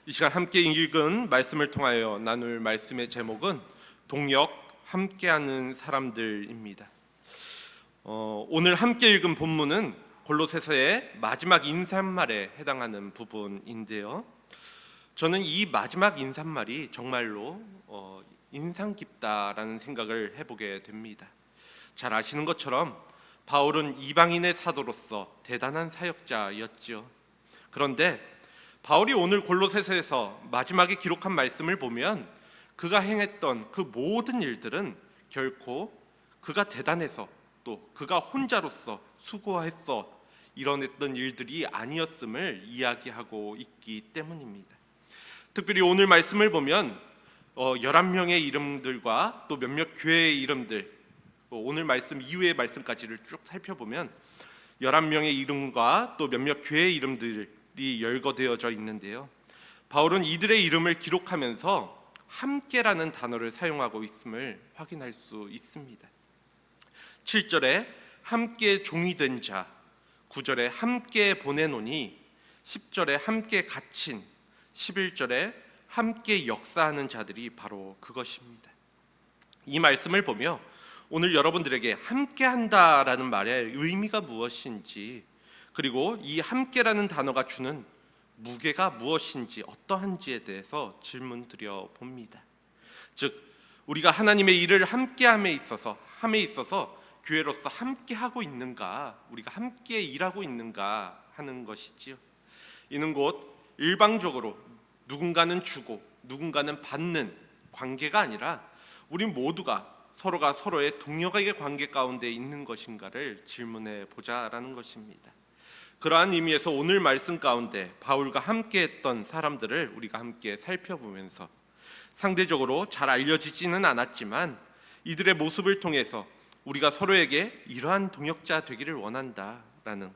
이 시간 함께 읽은 말씀을 통하여 나눌 말씀의 제목은 동역 함께하는 사람들입니다. 오늘 함께 읽은 본문은 골로새서의 마지막 인사말에 해당하는 부분인데요. 저는 이 마지막 인사말이 정말로 인상 깊다라는 생각을 해보게 됩니다. 잘 아시는 것처럼 바울은 이방인의 사도로서 대단한 사역자였지요. 그런데 바울이 오늘 골로새서에서 마지막에 기록한 말씀을 보면 그가 행했던 그 모든 일들은 결코 그가 대단해서 또 그가 혼자로서 수고했어 이뤄냈던 일들이 아니었음을 이야기하고 있기 때문입니다. 특별히 오늘 말씀을 보면 11명의 이름들과 또 몇몇 교회의 이름들, 오늘 말씀 이후의 말씀까지를 쭉 살펴보면 11명의 이름과 또 몇몇 교회의 이름들이 열거되어져 있는데요. 바울은 이들의 이름을 기록하면서 함께라는 단어를 사용하고 있음을 확인할 수 있습니다. 7절에 함께 종이 된 자, 9절에 함께 보내노니, 10절에 함께 갇힌, 11절에 함께 역사하는 자들이 바로 그것입니다. 이 말씀을 보며 오늘 여러분들에게 함께한다라는 말의 의미가 무엇인지, 그리고 이 함께라는 단어가 주는 무게가 무엇인지 어떠한지에 대해서 질문 드려 봅니다. 즉 우리가 하나님의 일을 함께함에 있어서 교회로서 함께하고 있는가, 우리가 함께 일하고 있는가 하는 것이지요. 이는 곧 일방적으로 누군가는 주고 누군가는 받는 관계가 아니라 우리 모두가 서로가 서로의 동역의 관계 가운데 있는 것인가를 질문해 보자라는 것입니다. 그러한 의미에서 오늘 말씀 가운데 바울과 함께했던 사람들을 우리가 함께 살펴보면서 상대적으로 잘 알려지지는 않았지만 이들의 모습을 통해서 우리가 서로에게 이러한 동역자 되기를 원한다라는,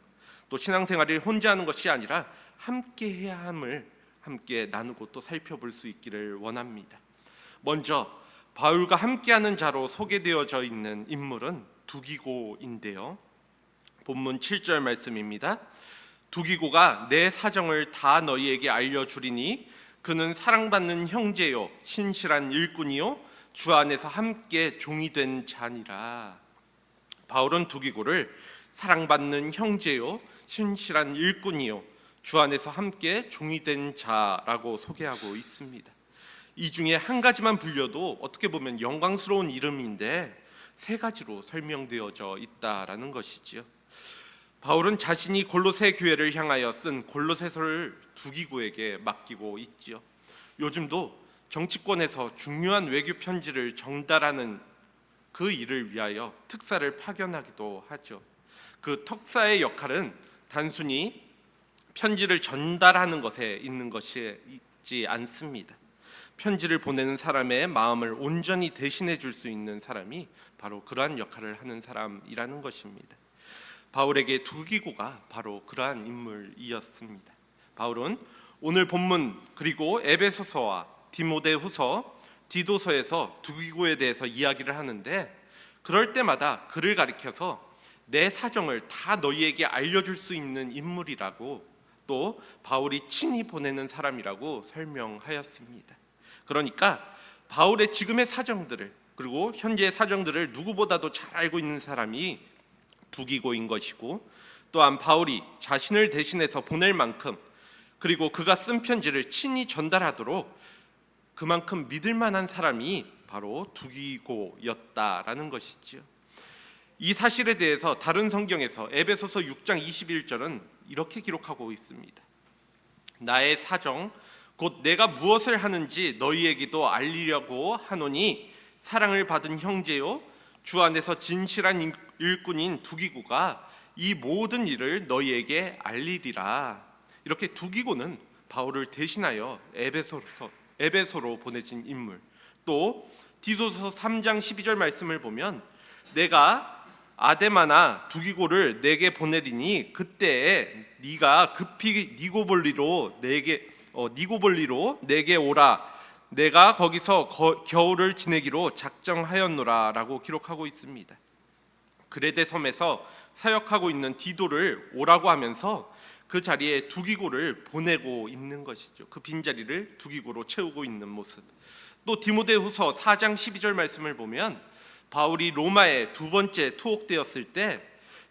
또 신앙생활을 혼자 하는 것이 아니라 함께해야 함을 함께 나누고 또 살펴볼 수 있기를 원합니다. 먼저 바울과 함께하는 자로 소개되어져 있는 인물은 두기고인데요. 본문 7절 말씀입니다. 두기고가 내 사정을 다 너희에게 알려주리니 그는 사랑받는 형제요 신실한 일꾼이요 주 안에서 함께 종이 된 자니라. 바울은 두기고를 사랑받는 형제요 신실한 일꾼이요 주 안에서 함께 종이 된 자라고 소개하고 있습니다. 이 중에 한 가지만 불려도 어떻게 보면 영광스러운 이름인데 세 가지로 설명되어져 있다라는 것이지요. 바울은 자신이 골로새 교회를 향하여 쓴 골로새서를 두기고에게 맡기고 있지요. 요즘도 정치권에서 중요한 외교 편지를 전달하는 그 일을 위하여 특사를 파견하기도 하죠. 그 특사의 역할은 단순히 편지를 전달하는 것에 있는 것이 있지 않습니다. 편지를 보내는 사람의 마음을 온전히 대신해 줄 수 있는 사람이 바로 그러한 역할을 하는 사람이라는 것입니다. 바울에게 두기고가 바로 그러한 인물이었습니다. 바울은 오늘 본문 그리고 에베소서와 디모데후서, 디도서에서 두기고에 대해서 이야기를 하는데 그럴 때마다 그를 가리켜서 내 사정을 다 너희에게 알려줄 수 있는 인물이라고, 또 바울이 친히 보내는 사람이라고 설명하였습니다. 그러니까 바울의 지금의 사정들을, 그리고 현재의 사정들을 누구보다도 잘 알고 있는 사람이 두기고인 것이고, 또한 바울이 자신을 대신해서 보낼 만큼, 그리고 그가 쓴 편지를 친히 전달하도록 그만큼 믿을 만한 사람이 바로 두기고였다라는 것이지요. 이 사실에 대해서 다른 성경에서 에베소서 6장 21절은 이렇게 기록하고 있습니다. 나의 사정 곧 내가 무엇을 하는지 너희에게도 알리려고 하노니 사랑을 받은 형제요 주 안에서 진실한 일꾼인 두기고가 이 모든 일을 너희에게 알리리라. 이렇게 두기고는 바울을 대신하여 에베소로 보내진 인물. 또 디도서 3장 12절 말씀을 보면 내가 아데마나 두기고를 내게 보내리니 그때에 네가 급히 니고볼리로 내게 오라. 내가 거기서 겨울을 지내기로 작정하였노라 라고 기록하고 있습니다. 그레데 섬에서 사역하고 있는 디도를 오라고 하면서 그 자리에 두기고를 보내고 있는 것이죠. 그 빈자리를 두기고로 채우고 있는 모습. 또 디모데후서 4장 12절 말씀을 보면 바울이 로마에 두 번째 투옥되었을 때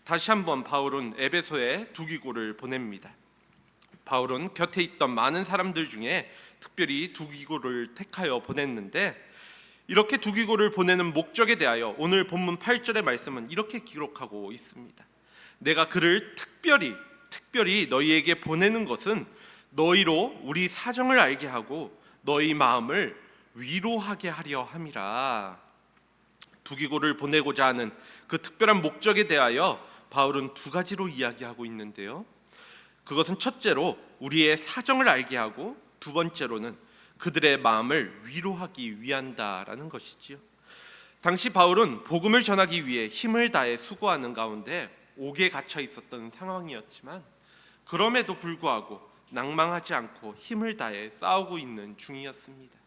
다시 한번 바울은 에베소에 두기고를 보냅니다. 바울은 곁에 있던 많은 사람들 중에 특별히 두기고를 택하여 보냈는데, 이렇게 두기고를 보내는 목적에 대하여 오늘 본문 8절의 말씀은 이렇게 기록하고 있습니다. 내가 그를 특별히 너희에게 보내는 것은 너희로 우리 사정을 알게 하고 너희 마음을 위로하게 하려 함이라. 두기고를 보내고자 하는 그 특별한 목적에 대하여 바울은 두 가지로 이야기하고 있는데요. 그것은 첫째로 우리의 사정을 알게 하고, 두 번째로는 그들의 마음을 위로하기 위한다라는 것이지요. 당시 바울은 복음을 전하기 위해 힘을 다해 수고하는 가운데 옥에 갇혀 있었던 상황이었지만, 그럼에도 불구하고 낭망하지 않고 힘을 다해 싸우고 있는 중이었습니다.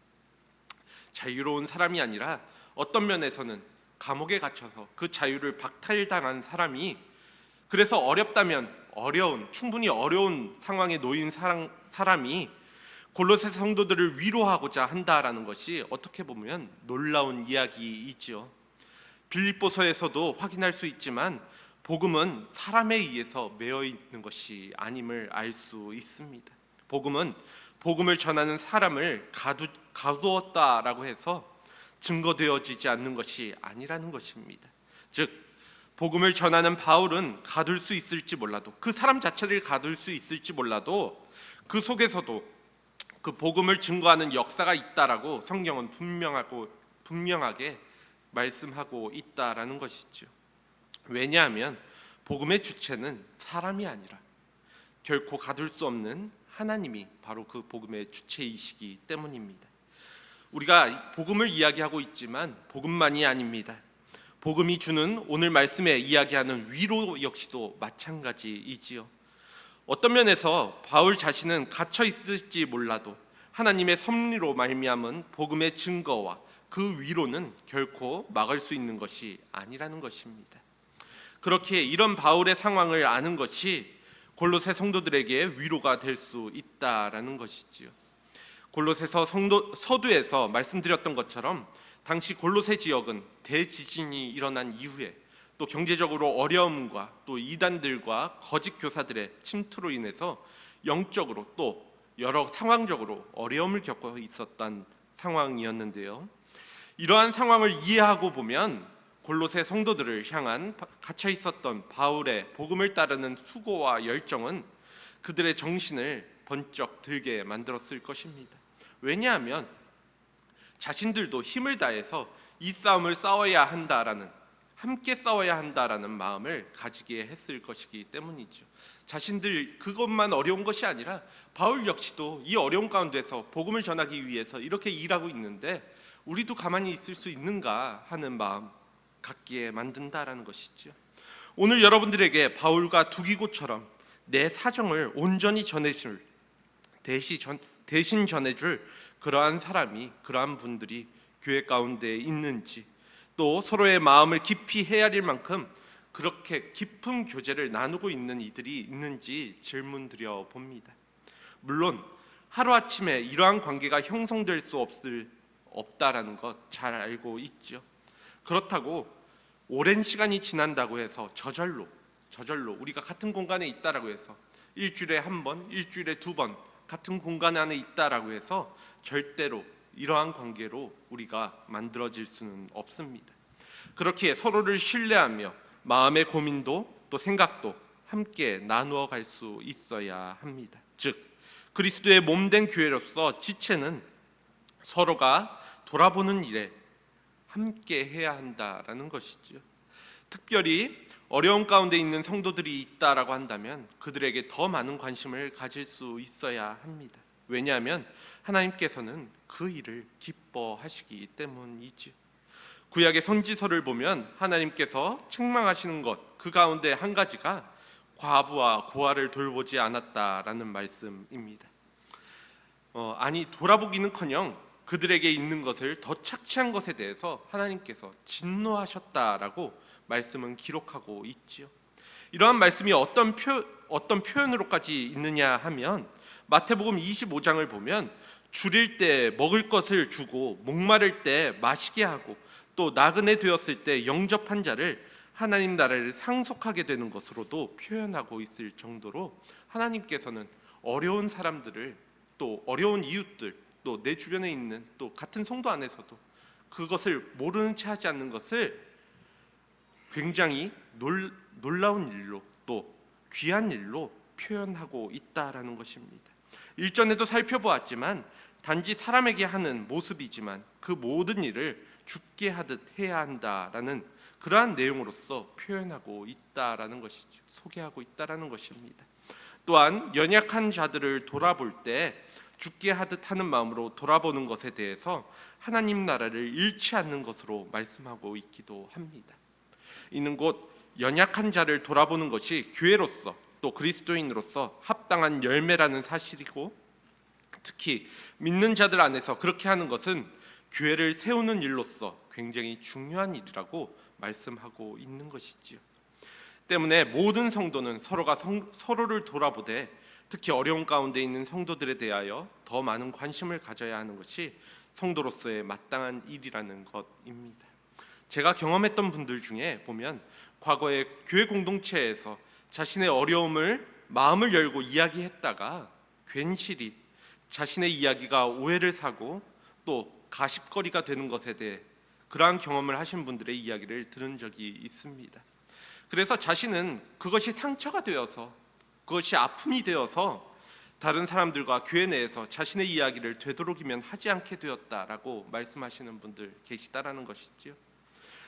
자유로운 사람이 아니라 어떤 면에서는 감옥에 갇혀서 그 자유를 박탈당한 사람이, 그래서 충분히 어려운 상황에 놓인 사람이 골로새 성도들을 위로하고자 한다라는 것이 어떻게 보면 놀라운 이야기이지요. 빌립보서에서도 확인할 수 있지만 복음은 사람에 의해서 매여 있는 것이 아님을 알 수 있습니다. 복음은 복음을 전하는 사람을 가두었다라고 해서 증거되어지지 않는 것이 아니라는 것입니다. 즉, 복음을 전하는 바울은 가둘 수 있을지 몰라도, 그 사람 자체를 가둘 수 있을지 몰라도 그 속에서도 그 복음을 증거하는 역사가 있다라고 성경은 분명하게 말씀하고 있다라는 것이죠. 왜냐하면 복음의 주체는 사람이 아니라 결코 가둘 수 없는 하나님이 바로 그 복음의 주체이시기 때문입니다. 우리가 복음을 이야기하고 있지만 복음만이 아닙니다. 복음이 주는 오늘 말씀에 이야기하는 위로 역시도 마찬가지이지요. 어떤 면에서 바울 자신은 갇혀 있을지 몰라도 하나님의 섭리로 말미암은 복음의 증거와 그 위로는 결코 막을 수 있는 것이 아니라는 것입니다. 그렇게 이런 바울의 상황을 아는 것이 골로새 성도들에게 위로가 될 수 있다라는 것이지요. 골로새서 서두에서 말씀드렸던 것처럼 당시 골로새 지역은 대지진이 일어난 이후에 또 경제적으로 어려움과 또 이단들과 거짓 교사들의 침투로 인해서 영적으로 또 여러 상황적으로 어려움을 겪고 있었던 상황이었는데요. 이러한 상황을 이해하고 보면 골로새 성도들을 향한 갇혀 있었던 바울의 복음을 따르는 수고와 열정은 그들의 정신을 번쩍 들게 만들었을 것입니다. 왜냐하면 자신들도 힘을 다해서 이 싸움을 함께 싸워야 한다라는 마음을 가지게 했을 것이기 때문이죠. 자신들 그것만 어려운 것이 아니라 바울 역시도 이 어려운 가운데서 복음을 전하기 위해서 이렇게 일하고 있는데 우리도 가만히 있을 수 있는가 하는 마음 갖기에 만든다라는 것이죠. 오늘 여러분들에게 바울과 두기고처럼 내 사정을 온전히 대신 전해줄 그러한 분들이 교회 가운데 있는지, 또 서로의 마음을 깊이 헤아릴 만큼 그렇게 깊은 교제를 나누고 있는 이들이 있는지 질문드려 봅니다. 물론 하루아침에 이러한 관계가 형성될 수 없다라는 것 잘 알고 있죠. 그렇다고 오랜 시간이 지난다고 해서 저절로 우리가 같은 공간에 있다라고 해서 일주일에 한 번, 일주일에 두 번 같은 공간 안에 있다라고 해서 절대로 이러한 관계로 우리가 만들어질 수는 없습니다. 그렇게 서로를 신뢰하며 마음의 고민도 또 생각도 함께 나누어 갈 수 있어야 합니다. 즉 그리스도의 몸된 교회로서 지체는 서로가 돌아보는 일에 함께 해야 한다라는 것이죠. 특별히 어려운 가운데 있는 성도들이 있다라고 한다면 그들에게 더 많은 관심을 가질 수 있어야 합니다. 왜냐하면 하나님께서는 그 일을 기뻐하시기 때문이지. 구약의 선지서를 보면 하나님께서 책망하시는 것 그 가운데 한 가지가 과부와 고아를 돌보지 않았다라는 말씀입니다. 돌아보기는커녕 그들에게 있는 것을 더 착취한 것에 대해서 하나님께서 진노하셨다라고 말씀은 기록하고 있지요. 이러한 말씀이 어떤 어떤 표현으로까지 있느냐 하면 마태복음 25장을 보면 줄일 때 먹을 것을 주고 목마를 때 마시게 하고 또 나그네 되었을 때 영접한 자를 하나님 나라를 상속하게 되는 것으로도 표현하고 있을 정도로 하나님께서는 어려운 사람들을 또 어려운 이웃들 또 내 주변에 있는 또 같은 성도 안에서도 그것을 모르는 채 하지 않는 것을 굉장히 놀라운 일로 또 귀한 일로 표현하고 있다라는 것입니다. 일전에도 살펴보았지만 단지 사람에게 하는 모습이지만 그 모든 일을 죽게 하듯 해야 한다라는 그러한 내용으로서 표현하고 있다라는 것이죠. 소개하고 있다라는 것입니다. 또한 연약한 자들을 돌아볼 때 죽게 하듯 하는 마음으로 돌아보는 것에 대해서 하나님 나라를 잃지 않는 것으로 말씀하고 있기도 합니다. 이는 곧 연약한 자를 돌아보는 것이 교회로서 또 그리스도인으로서 합당한 열매라는 사실이고, 특히 믿는 자들 안에서 그렇게 하는 것은 교회를 세우는 일로서 굉장히 중요한 일이라고 말씀하고 있는 것이지요. 때문에 모든 성도는 서로가 서로를 돌아보되 특히 어려운 가운데 있는 성도들에 대하여 더 많은 관심을 가져야 하는 것이 성도로서의 마땅한 일이라는 것입니다. 제가 경험했던 분들 중에 보면 과거에 교회 공동체에서 자신의 어려움을 마음을 열고 이야기했다가 괜시리 자신의 이야기가 오해를 사고 또 가십거리가 되는 것에 대해 그러한 경험을 하신 분들의 이야기를 들은 적이 있습니다. 그래서 자신은 그것이 상처가 되어서 그것이 아픔이 되어서 다른 사람들과 교회 내에서 자신의 이야기를 되도록이면 하지 않게 되었다라고 말씀하시는 분들 계시다라는 것이지요.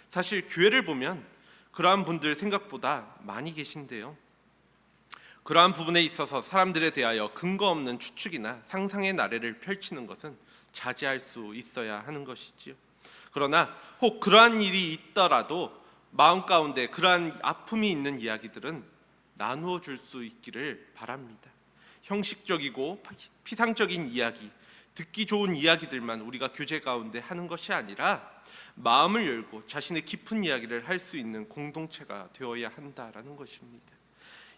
사실 교회를 보면 그러한 분들 생각보다 많이 계신데요. 그러한 부분에 있어서 사람들에 대하여 근거 없는 추측이나 상상의 나래를 펼치는 것은 자제할 수 있어야 하는 것이지요. 그러나 혹 그러한 일이 있더라도 마음 가운데 그러한 아픔이 있는 이야기들은 나누어 줄 수 있기를 바랍니다. 형식적이고 피상적인 이야기, 듣기 좋은 이야기들만 우리가 교제 가운데 하는 것이 아니라 마음을 열고 자신의 깊은 이야기를 할 수 있는 공동체가 되어야 한다라는 것입니다.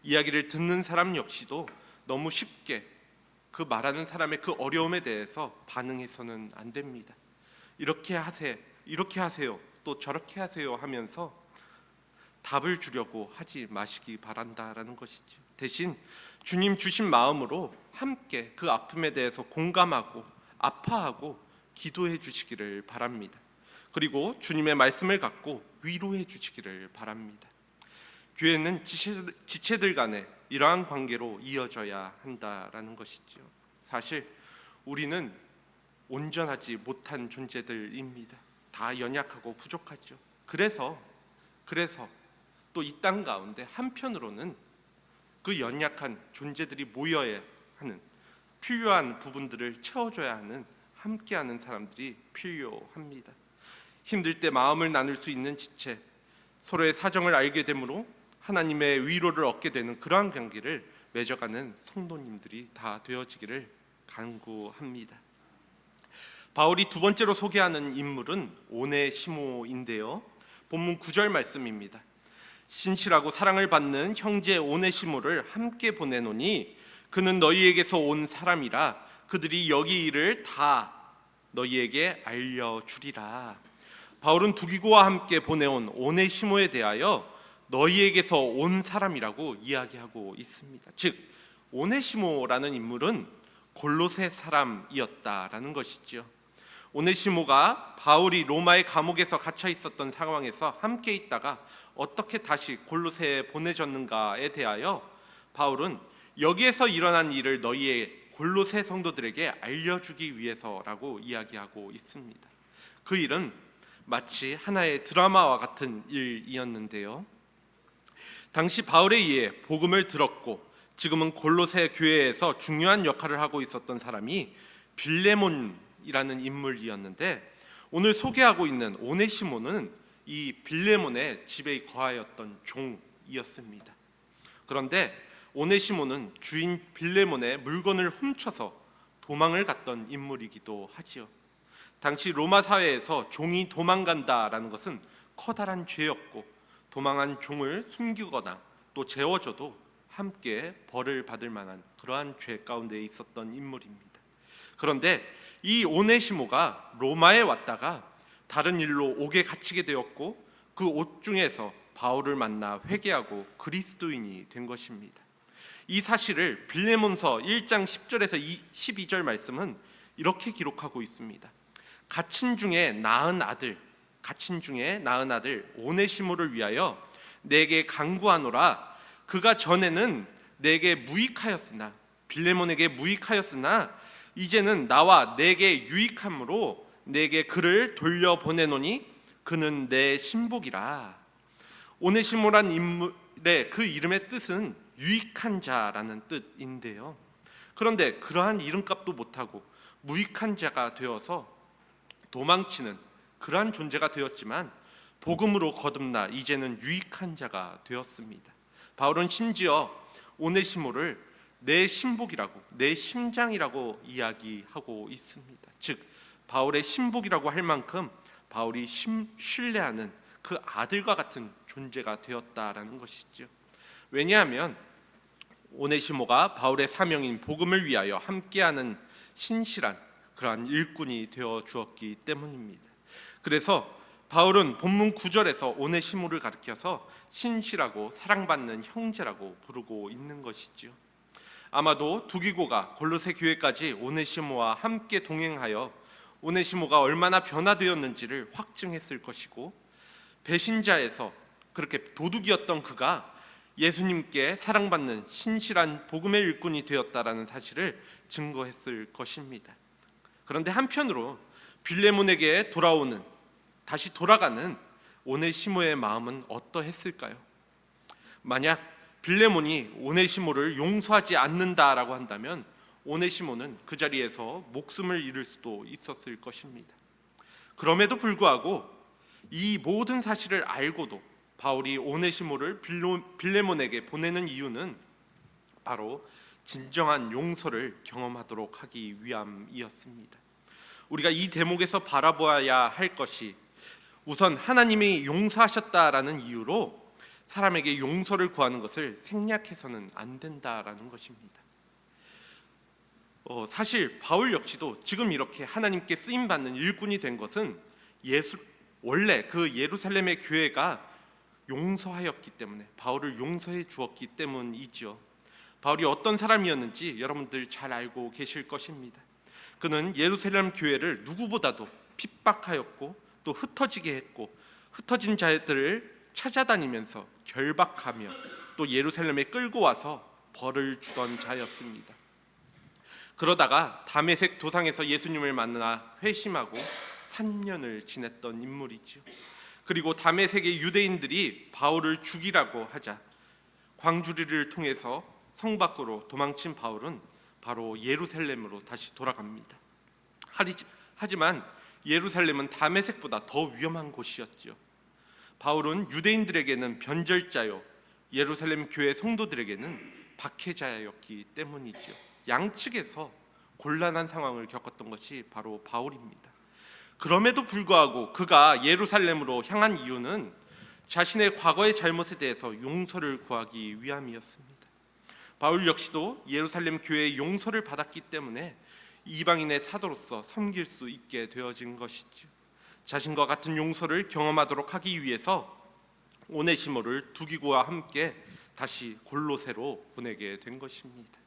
이야기를 듣는 사람 역시도 너무 쉽게 그 말하는 사람의 그 어려움에 대해서 반응해서는 안 됩니다. 이렇게 하세요, 또 저렇게 하세요 하면서 답을 주려고 하지 마시기 바란다라는 것이죠. 대신 주님 주신 마음으로 함께 그 아픔에 대해서 공감하고 아파하고 기도해 주시기를 바랍니다. 그리고 주님의 말씀을 갖고 위로해 주시기를 바랍니다. 교회는 지체들 간에 이러한 관계로 이어져야 한다라는 것이죠. 사실 우리는 온전하지 못한 존재들입니다. 다 연약하고 부족하죠. 그래서 또 이 땅 가운데 한편으로는 그 연약한 존재들이 모여야 하는 필요한 부분들을 채워줘야 하는 함께하는 사람들이 필요합니다. 힘들 때 마음을 나눌 수 있는 지체, 서로의 사정을 알게 되므로 하나님의 위로를 얻게 되는 그러한 관계를 맺어가는 성도님들이 다 되어지기를 간구합니다. 바울이 두 번째로 소개하는 인물은 오네시모인데요. 본문 9절 말씀입니다. 신실하고 사랑을 받는 형제 오네시모를 함께 보내노니 그는 너희에게서 온 사람이라 그들이 여기 일을 다 너희에게 알려주리라. 바울은 두기고와 함께 보내온 오네시모에 대하여 너희에게서 온 사람이라고 이야기하고 있습니다. 즉 오네시모라는 인물은 골로새 사람이었다라는 것이죠. 오네시모가 바울이 로마의 감옥에서 갇혀 있었던 상황에서 함께 있다가 어떻게 다시 골로새에 보내졌는가에 대하여 바울은 여기에서 일어난 일을 너희의 골로새 성도들에게 알려주기 위해서라고 이야기하고 있습니다. 그 일은 마치 하나의 드라마와 같은 일이었는데요. 당시 바울에 의해 복음을 들었고 지금은 골로새 교회에서 중요한 역할을 하고 있었던 사람이 빌레몬이라는 인물이었는데, 오늘 소개하고 있는 오네시모는 이 빌레몬의 집에 거하였던 종이었습니다. 그런데 오네시모는 주인 빌레몬의 물건을 훔쳐서 도망을 갔던 인물이기도 하지요. 당시 로마 사회에서 종이 도망간다라는 것은 커다란 죄였고 도망한 종을 숨기거나 또 재워줘도 함께 벌을 받을 만한 그러한 죄 가운데 있었던 인물입니다. 그런데 이 오네시모가 로마에 왔다가 다른 일로 옥에 갇히게 되었고 그 옥 중에서 바울을 만나 회개하고 그리스도인이 된 것입니다. 이 사실을 빌레몬서 1장 10절에서 12절 말씀은 이렇게 기록하고 있습니다. 갇힌 중에 낳은 아들 오네시모를 위하여 내게 간구하노라. 그가 전에는 내게 무익하였으나 빌레몬에게 무익하였으나 이제는 나와 내게 유익함으로 내게 그를 돌려보내노니 그는 내 신복이라. 오네시모란 인물의 그 이름의 뜻은 유익한 자라는 뜻인데요. 그런데 그러한 이름값도 못하고 무익한 자가 되어서 도망치는 그러한 존재가 되었지만 복음으로 거듭나 이제는 유익한 자가 되었습니다. 바울은 심지어 오네시모를 내 신복이라고, 내 심장이라고 이야기하고 있습니다. 즉 바울의 신복이라고 할 만큼 바울이 신뢰하는 그 아들과 같은 존재가 되었다라는 것이죠. 왜냐하면 오네시모가 바울의 사명인 복음을 위하여 함께하는 신실한 그러한 일꾼이 되어 주었기 때문입니다. 그래서 바울은 본문 9절에서 오네시모를 가리켜서 신실하고 사랑받는 형제라고 부르고 있는 것이죠. 아마도 두기고가 골로새 교회까지 오네시모와 함께 동행하여 오네시모가 얼마나 변화되었는지를 확증했을 것이고, 배신자에서 그렇게 도둑이었던 그가 예수님께 사랑받는 신실한 복음의 일꾼이 되었다라는 사실을 증거했을 것입니다. 그런데 한편으로 빌레몬에게 다시 돌아가는 오네시모의 마음은 어떠했을까요? 만약 빌레몬이 오네시모를 용서하지 않는다라고 한다면 오네시모는 그 자리에서 목숨을 잃을 수도 있었을 것입니다. 그럼에도 불구하고 이 모든 사실을 알고도 바울이 오네시모를 빌레몬에게 보내는 이유는 바로 진정한 용서를 경험하도록 하기 위함이었습니다. 우리가 이 대목에서 바라보아야 할 것이 우선 하나님이 용서하셨다라는 이유로 사람에게 용서를 구하는 것을 생략해서는 안 된다라는 것입니다. 사실 바울 역시도 지금 이렇게 하나님께 쓰임받는 일꾼이 된 것은 원래 그 예루살렘의 교회가 용서하였기 때문에, 바울을 용서해 주었기 때문이지요. 바울이 어떤 사람이었는지 여러분들 잘 알고 계실 것입니다. 그는 예루살렘 교회를 누구보다도 핍박하였고 또 흩어지게 했고, 흩어진 자들을 찾아다니면서 결박하며 또 예루살렘에 끌고 와서 벌을 주던 자였습니다. 그러다가 다메섹 도상에서 예수님을 만나 회심하고 3년을 지냈던 인물이죠. 그리고 다메섹의 유대인들이 바울을 죽이라고 하자 광주리를 통해서 성 밖으로 도망친 바울은 바로 예루살렘으로 다시 돌아갑니다. 하지만 예루살렘은 다메섹보다 더 위험한 곳이었죠. 바울은 유대인들에게는 변절자요, 예루살렘 교회 성도들에게는 박해자였기 때문이죠. 양측에서 곤란한 상황을 겪었던 것이 바로 바울입니다. 그럼에도 불구하고 그가 예루살렘으로 향한 이유는 자신의 과거의 잘못에 대해서 용서를 구하기 위함이었습니다. 바울 역시도 예루살렘 교회의 용서를 받았기 때문에 이방인의 사도로서 섬길 수 있게 되어진 것이죠. 자신과 같은 용서를 경험하도록 하기 위해서 오네시모를 두기고와 함께 다시 골로새로 보내게 된 것입니다.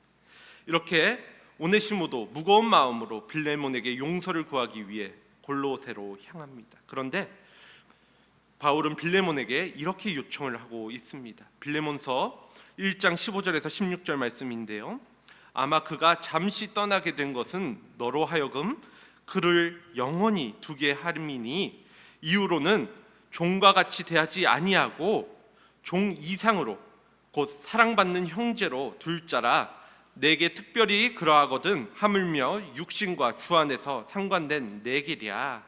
이렇게 오네시모도 무거운 마음으로 빌레몬에게 용서를 구하기 위해 골로새로 향합니다. 그런데 바울은 빌레몬에게 이렇게 요청을 하고 있습니다. 빌레몬서 1장 15절에서 16절 말씀인데요. 아마 그가 잠시 떠나게 된 것은 너로 하여금 그를 영원히 두게 함이니 이후로는 종과 같이 대하지 아니하고 종 이상으로 곧 사랑받는 형제로 둘 자라. 내게 특별히 그러하거든 하물며 육신과 주 안에서 상관된 내 길이야.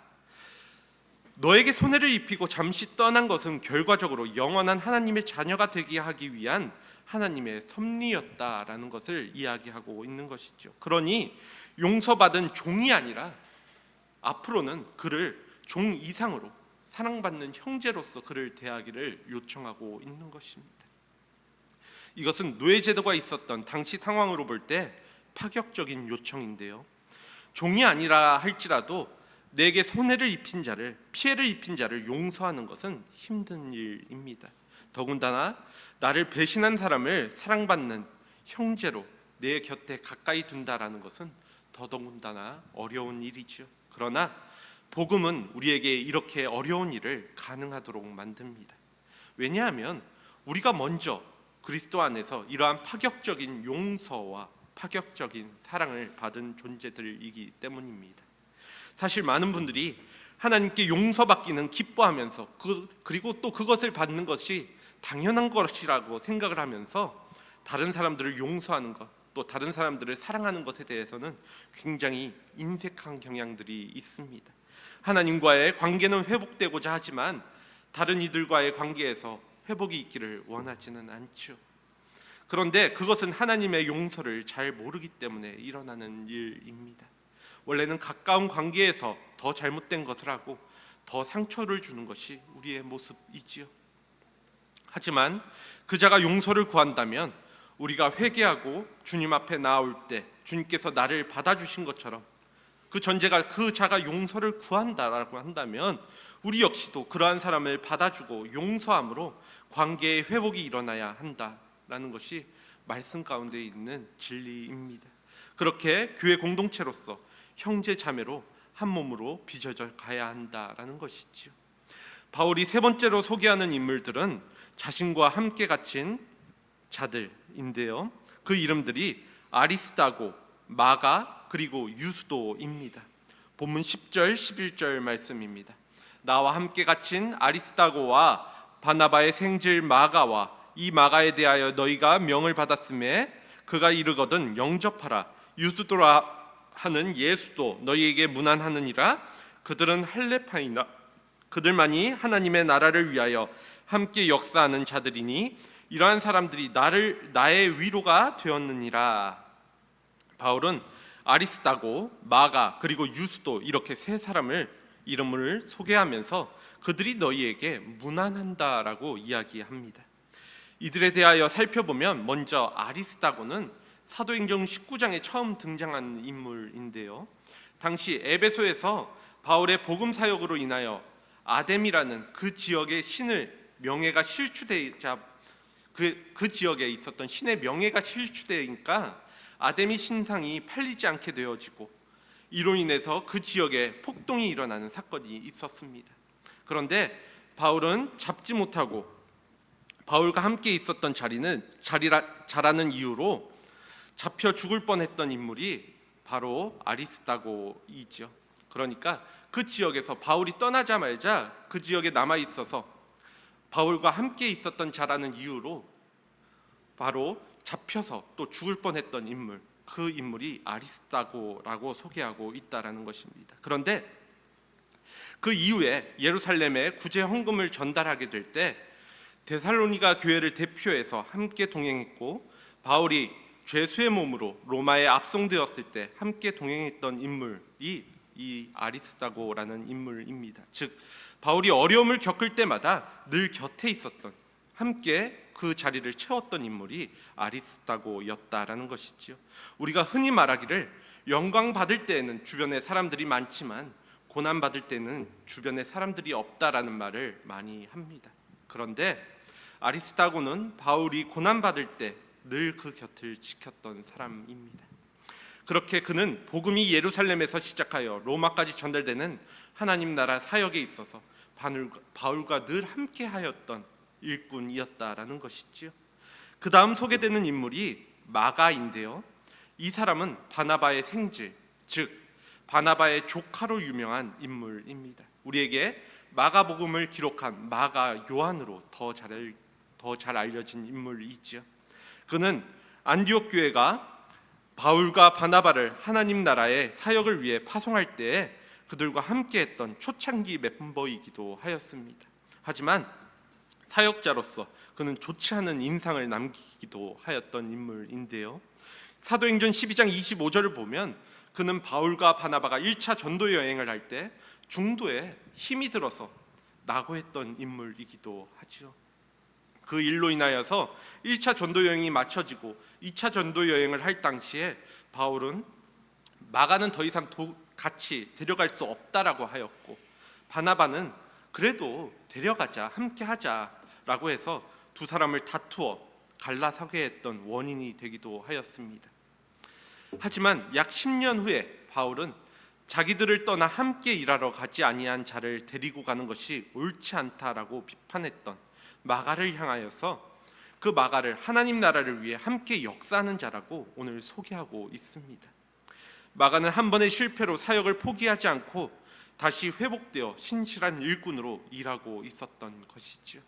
너에게 손해를 입히고 잠시 떠난 것은 결과적으로 영원한 하나님의 자녀가 되게 하기 위한 하나님의 섭리였다라는 것을 이야기하고 있는 것이죠. 그러니 용서받은 종이 아니라 앞으로는 그를 종 이상으로 사랑받는 형제로서 그를 대하기를 요청하고 있는 것입니다. 이것은 노예제도가 있었던 당시 상황으로 볼 때 파격적인 요청인데요. 종이 아니라 할지라도 내게 손해를 입힌 자를, 피해를 입힌 자를 용서하는 것은 힘든 일입니다. 더군다나 나를 배신한 사람을 사랑받는 형제로 내 곁에 가까이 둔다라는 것은 더더군다나 어려운 일이죠. 그러나 복음은 우리에게 이렇게 어려운 일을 가능하도록 만듭니다. 왜냐하면 우리가 먼저 그리스도 안에서 이러한 파격적인 용서와 파격적인 사랑을 받은 존재들이기 때문입니다. 사실 많은 분들이 하나님께 용서받기는 기뻐하면서 그리고 또 그것을 받는 것이 당연한 것이라고 생각을 하면서 다른 사람들을 용서하는 것, 또 다른 사람들을 사랑하는 것에 대해서는 굉장히 인색한 경향들이 있습니다. 하나님과의 관계는 회복되고자 하지만 다른 이들과의 관계에서 회복이 있기를 원하지는 않죠. 그런데 그것은 하나님의 용서를 잘 모르기 때문에 일어나는 일입니다. 원래는 가까운 관계에서 더 잘못된 것을 하고 더 상처를 주는 것이 우리의 모습이지요. 하지만 그 자가 용서를 구한다면 우리가 회개하고 주님 앞에 나올 때 주님께서 나를 받아주신 것처럼 그 자가 용서를 구한다라고 한다면 우리 역시도 그러한 사람을 받아주고 용서함으로 관계의 회복이 일어나야 한다라는 것이 말씀 가운데 있는 진리입니다. 그렇게 교회 공동체로서 형제 자매로 한 몸으로 빚어져 가야 한다라는 것이지요. 바울이 세 번째로 소개하는 인물들은 자신과 함께 갇힌 자들인데요. 그 이름들이 아리스다고, 마가, 그리고 유스도입니다. 본문 10절, 11절 말씀입니다. 나와 함께 갇힌 아리스다고와 바나바의 생질 마가와 이 마가에 대하여 너희가 명을 받았음에 그가 이르거든 영접하라. 유스도라 하는 예수도 너희에게 문안하느니라. 그들은 할례파이나 그들만이 하나님의 나라를 위하여 함께 역사하는 자들이니 이러한 사람들이 나의 위로가 되었느니라. 바울은 아리스다고, 마가, 그리고 유스도 이렇게 세 사람을 이름을 소개하면서 그들이 너희에게 문안한다라고 이야기합니다. 이들에 대하여 살펴보면 먼저 아리스다고는 사도행전 19장에 처음 등장한 인물인데요. 당시 에베소에서 바울의 복음 사역으로 인하여 아뎀이라는 그 지역의 신을 명예가 실추되자 그 지역에 있었던 신의 명예가 실추되니까 아데미 신상이 팔리지 않게 되어지고 이로 인해서 그 지역에 폭동이 일어나는 사건이 있었습니다. 그런데 바울은 잡지 못하고 바울과 함께 있었던 자라는 이유로 잡혀 죽을 뻔했던 인물이 바로 아리스다고이죠. 그러니까 그 지역에서 바울이 떠나자마자 그 지역에 남아 있어서 바울과 함께 있었던 자라는 이유로 바로 잡혀서 또 죽을 뻔했던 인물, 그 인물이 아리스다고라고 소개하고 있다라는 것입니다. 그런데 그 이후에 예루살렘에 구제 헌금을 전달하게 될 때 데살로니가 교회를 대표해서 함께 동행했고 바울이 죄수의 몸으로 로마에 압송되었을 때 함께 동행했던 인물이 이 아리스다고라는 인물입니다. 즉 바울이 어려움을 겪을 때마다 늘 곁에 있었던, 함께 그 자리를 채웠던 인물이 아리스다고였다라는 것이지요. 우리가 흔히 말하기를 영광 받을 때에는 주변에 사람들이 많지만 고난 받을 때는 주변에 사람들이 없다라는 말을 많이 합니다. 그런데 아리스다고는 바울이 고난 받을 때 늘 그 곁을 지켰던 사람입니다. 그렇게 그는 복음이 예루살렘에서 시작하여 로마까지 전달되는 하나님 나라 사역에 있어서 바울과 늘 함께하였던 일꾼이었다라는 것이지요. 그 다음 소개되는 인물이 마가인데요. 이 사람은 바나바의 생질, 즉 바나바의 조카로 유명한 인물입니다. 우리에게 마가복음을 기록한 마가 요한으로 더 잘 알려진 인물이지요. 그는 안디옥 교회가 바울과 바나바를 하나님 나라의 사역을 위해 파송할 때에 그들과 함께했던 초창기 멤버이기도 하였습니다. 하지만 사역자로서 그는 좋지 않은 인상을 남기기도 하였던 인물인데요. 사도행전 12장 25절을 보면 그는 바울과 바나바가 1차 전도 여행을 할 때 중도에 힘이 들어서 낙오했던 인물이기도 하죠. 그 일로 인하여서 1차 전도 여행이 마쳐지고 2차 전도 여행을 할 당시에 바울은 마가는 더 이상 같이 데려갈 수 없다라고 하였고, 바나바는 그래도 데려가자, 함께 하자라고 해서 두 사람을 다투어 갈라서게 했던 원인이 되기도 하였습니다. 하지만 약 10년 후에 바울은 자기들을 떠나 함께 일하러 가지 아니한 자를 데리고 가는 것이 옳지 않다라고 비판했던 마가를 향하여서 그 마가를 하나님 나라를 위해 함께 역사하는 자라고 오늘 소개하고 있습니다. 마가는 한 번의 실패로 사역을 포기하지 않고 다시 회복되어 신실한 일꾼으로 일하고 있었던 것이지요.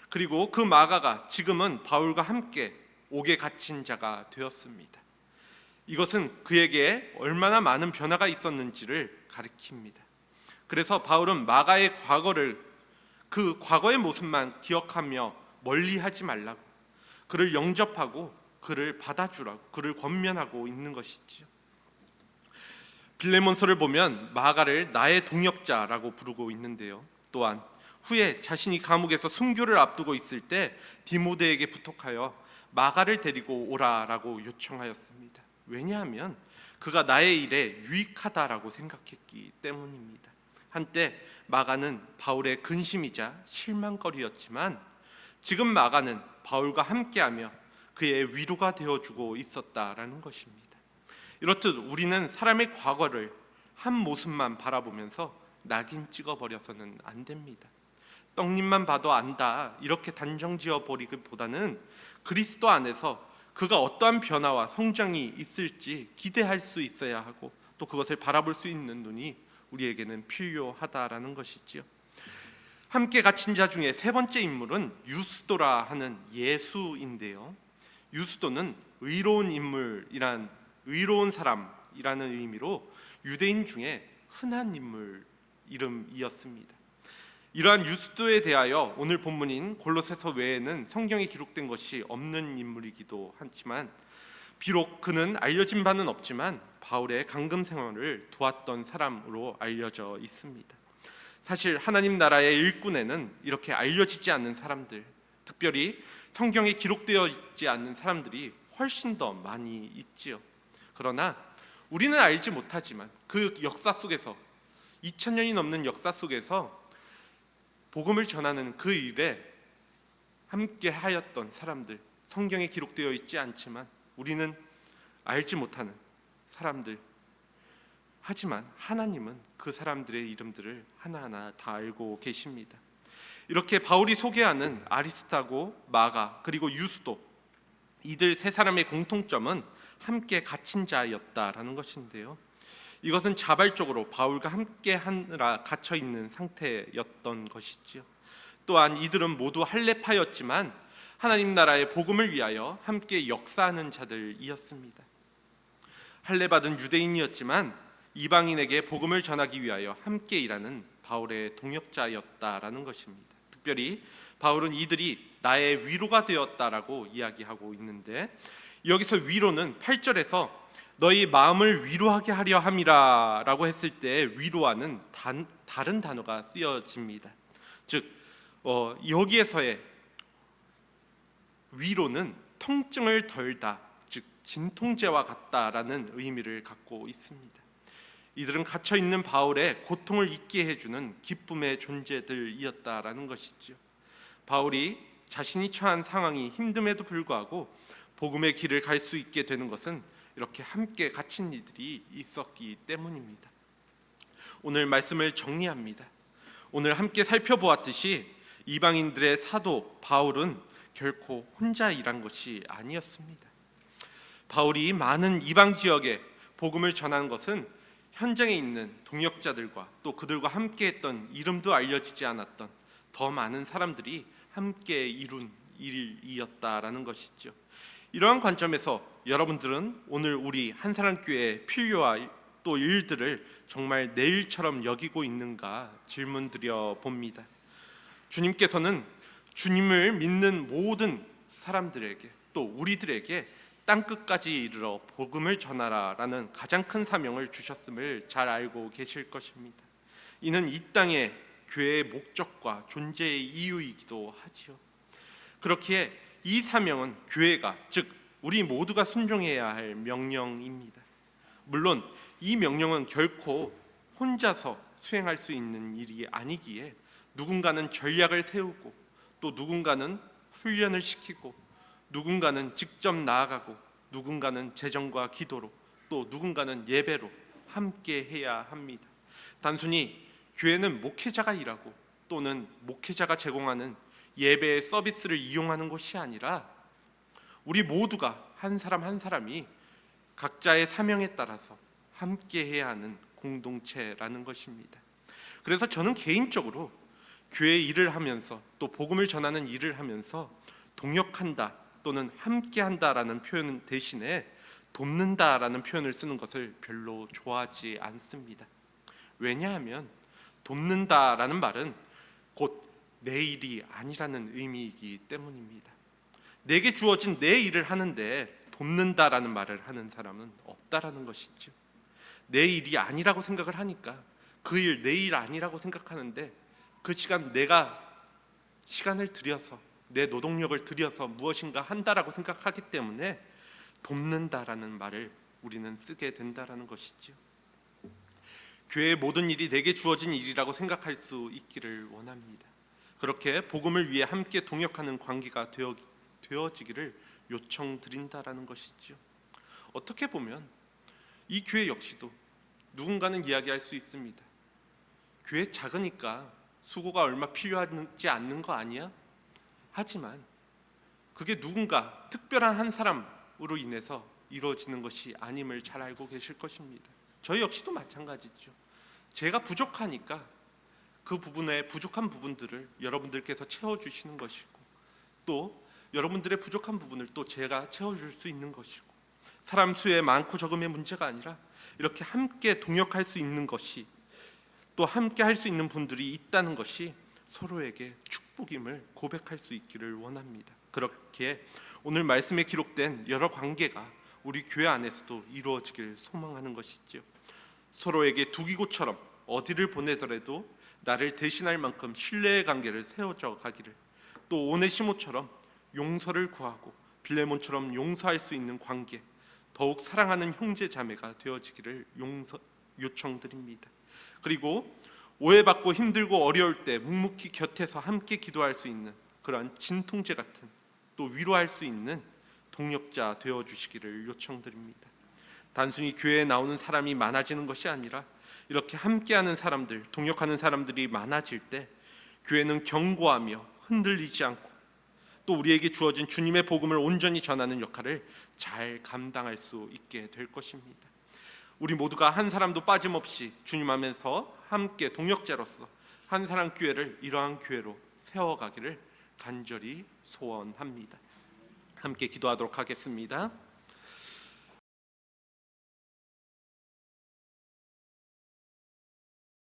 그리고 그 마가가 지금은 바울과 함께 옥에 갇힌 자가 되었습니다. 이것은 그에게 얼마나 많은 변화가 있었는지를 가리킵니다. 그래서 바울은 마가의 과거를, 그 과거의 모습만 기억하며 멀리하지 말라고, 그를 영접하고 그를 받아주라고, 그를 권면하고 있는 것이지요. 빌레몬서를 보면 마가를 나의 동역자라고 부르고 있는데요. 또한 후에 자신이 감옥에서 순교를 앞두고 있을 때 디모데에게 부탁하여 마가를 데리고 오라라고 요청하였습니다. 왜냐하면 그가 나의 일에 유익하다라고 생각했기 때문입니다. 한때 마가는 바울의 근심이자 실망거리였지만 지금 마가는 바울과 함께하며 그의 위로가 되어주고 있었다라는 것입니다. 이렇듯 우리는 사람의 과거를 한 모습만 바라보면서 낙인 찍어버려서는 안 됩니다. 떡잎만 봐도 안다 이렇게 단정지어 버리기보다는 그리스도 안에서 그가 어떠한 변화와 성장이 있을지 기대할 수 있어야 하고, 또 그것을 바라볼 수 있는 눈이 우리에게는 필요하다라는 것이지요. 함께 갇힌 자 중에 세 번째 인물은 유스도라 하는 예수인데요. 유스도는 의로운 인물이란, 의로운 사람이라는 의미로 유대인 중에 흔한 인물 이름이었습니다. 이러한 유스도에 대하여 오늘 본문인 골로새서 외에는 성경에 기록된 것이 없는 인물이기도 하지만, 비록 그는 알려진 바는 없지만 바울의 감금 생활을 도왔던 사람으로 알려져 있습니다. 사실 하나님 나라의 일꾼에는 이렇게 알려지지 않는 사람들, 특별히 성경에 기록되어 있지 않는 사람들이 훨씬 더 많이 있지요. 그러나 우리는 알지 못하지만 그 역사 속에서, 2000년이 넘는 역사 속에서 복음을 전하는 그 일에 함께 하였던 사람들, 성경에 기록되어 있지 않지만 우리는 알지 못하는 사람들, 하지만 하나님은 그 사람들의 이름들을 하나하나 다 알고 계십니다. 이렇게 바울이 소개하는 아리스타고, 마가, 그리고 유스도, 이들 세 사람의 공통점은 함께 갇힌 자였다라는 것인데요. 이것은 자발적으로 바울과 함께 하느라 갇혀 있는 상태였던 것이지요. 또한 이들은 모두 할례파였지만 하나님 나라의 복음을 위하여 함께 역사하는 자들이었습니다. 할례받은 유대인이었지만 이방인에게 복음을 전하기 위하여 함께 일하는 바울의 동역자였다라는 것입니다. 특별히 바울은 이들이 나의 위로가 되었다라고 이야기하고 있는데, 여기서 위로는 8절에서 너희 마음을 위로하게 하려 함이라 라고 했을 때 위로와는 다른 단어가 쓰여집니다. 즉 여기에서의 위로는 통증을 덜다, 즉 진통제와 같다라는 의미를 갖고 있습니다. 이들은 갇혀있는 바울의 고통을 잊게 해주는 기쁨의 존재들이었다라는 것이죠. 바울이 자신이 처한 상황이 힘듦에도 불구하고 복음의 길을 갈 수 있게 되는 것은 이렇게 함께 갇힌 이들이 있었기 때문입니다. 오늘 말씀을 정리합니다. 오늘 함께 살펴보았듯이 이방인들의 사도 바울은 결코 혼자 일한 것이 아니었습니다. 바울이 많은 이방 지역에 복음을 전하는 것은 현장에 있는 동역자들과 또 그들과 함께 했던, 이름도 알려지지 않았던 더 많은 사람들이 함께 이룬 일이었다라는 것이죠. 이러한 관점에서 여러분들은 오늘 우리 한사랑교회의 필요와 또 일들을 정말 내 일처럼 여기고 있는가 질문 드려 봅니다. 주님께서는 주님을 믿는 모든 사람들에게, 또 우리들에게 땅끝까지 이르러 복음을 전하라라는 가장 큰 사명을 주셨음을 잘 알고 계실 것입니다. 이는 이 땅의 교회의 목적과 존재의 이유이기도 하지요. 그렇기에 이 사명은 교회가, 즉 우리 모두가 순종해야 할 명령입니다. 물론 이 명령은 결코 혼자서 수행할 수 있는 일이 아니기에 누군가는 전략을 세우고 또 누군가는 훈련을 시키고 누군가는 직접 나아가고 누군가는 재정과 기도로 또 누군가는 예배로 함께 해야 합니다. 단순히 교회는 목회자가 일하고 또는 목회자가 제공하는 예배의 서비스를 이용하는 곳이 아니라 우리 모두가 한 사람 한 사람이 각자의 사명에 따라서 함께 해야 하는 공동체라는 것입니다. 그래서 저는 개인적으로 교회 일을 하면서 또 복음을 전하는 일을 하면서 동역한다 또는 함께한다라는 표현 대신에 돕는다라는 표현을 쓰는 것을 별로 좋아하지 않습니다. 왜냐하면 돕는다라는 말은 곧 내 일이 아니라는 의미이기 때문입니다. 내게 주어진 내 일을 하는데 돕는다라는 말을 하는 사람은 없다라는 것이죠. 내 일이 아니라고 생각을 하니까 그 일 내 일 아니라고 생각하는데 그 시간 내가 시간을 들여서 내 노동력을 들여서 무엇인가 한다라고 생각하기 때문에 돕는다라는 말을 우리는 쓰게 된다라는 것이죠. 교회의 모든 일이 내게 주어진 일이라고 생각할 수 있기를 원합니다. 그렇게 복음을 위해 함께 동역하는 관계가 되어지기를 요청드린다라는 것이죠. 어떻게 보면 이 교회 역시도 누군가는 이야기할 수 있습니다. 교회 작으니까 수고가 얼마 필요하지 않는 거 아니야? 하지만 그게 누군가 특별한 한 사람으로 인해서 이루어지는 것이 아님을 잘 알고 계실 것입니다. 저희 역시도 마찬가지죠. 제가 부족하니까 그 부분에 부족한 부분들을 여러분들께서 채워주시는 것이고 또 여러분들의 부족한 부분을 또 제가 채워줄 수 있는 것이고 사람 수의 많고 적음의 문제가 아니라 이렇게 함께 동역할 수 있는 것이 또 함께 할 수 있는 분들이 있다는 것이 서로에게 축복임을 고백할 수 있기를 원합니다. 그렇기에 오늘 말씀에 기록된 여러 관계가 우리 교회 안에서도 이루어지길 소망하는 것이죠. 서로에게 두기고처럼 어디를 보내더라도 나를 대신할 만큼 신뢰의 관계를 세워져 가기를, 또 오네시모처럼 용서를 구하고 빌레몬처럼 용서할 수 있는 관계, 더욱 사랑하는 형제 자매가 되어지기를 요청드립니다. 그리고 오해받고 힘들고 어려울 때 묵묵히 곁에서 함께 기도할 수 있는 그러한 진통제 같은 또 위로할 수 있는 동역자 되어주시기를 요청드립니다. 단순히 교회에 나오는 사람이 많아지는 것이 아니라 이렇게 함께하는 사람들, 동역하는 사람들이 많아질 때 교회는 견고하며 흔들리지 않고 또 우리에게 주어진 주님의 복음을 온전히 전하는 역할을 잘 감당할 수 있게 될 것입니다. 우리 모두가 한 사람도 빠짐없이 주님 안에서 함께 동역자로서 한 사람 교회를 이러한 교회로 세워가기를 간절히 소원합니다. 함께 기도하도록 하겠습니다.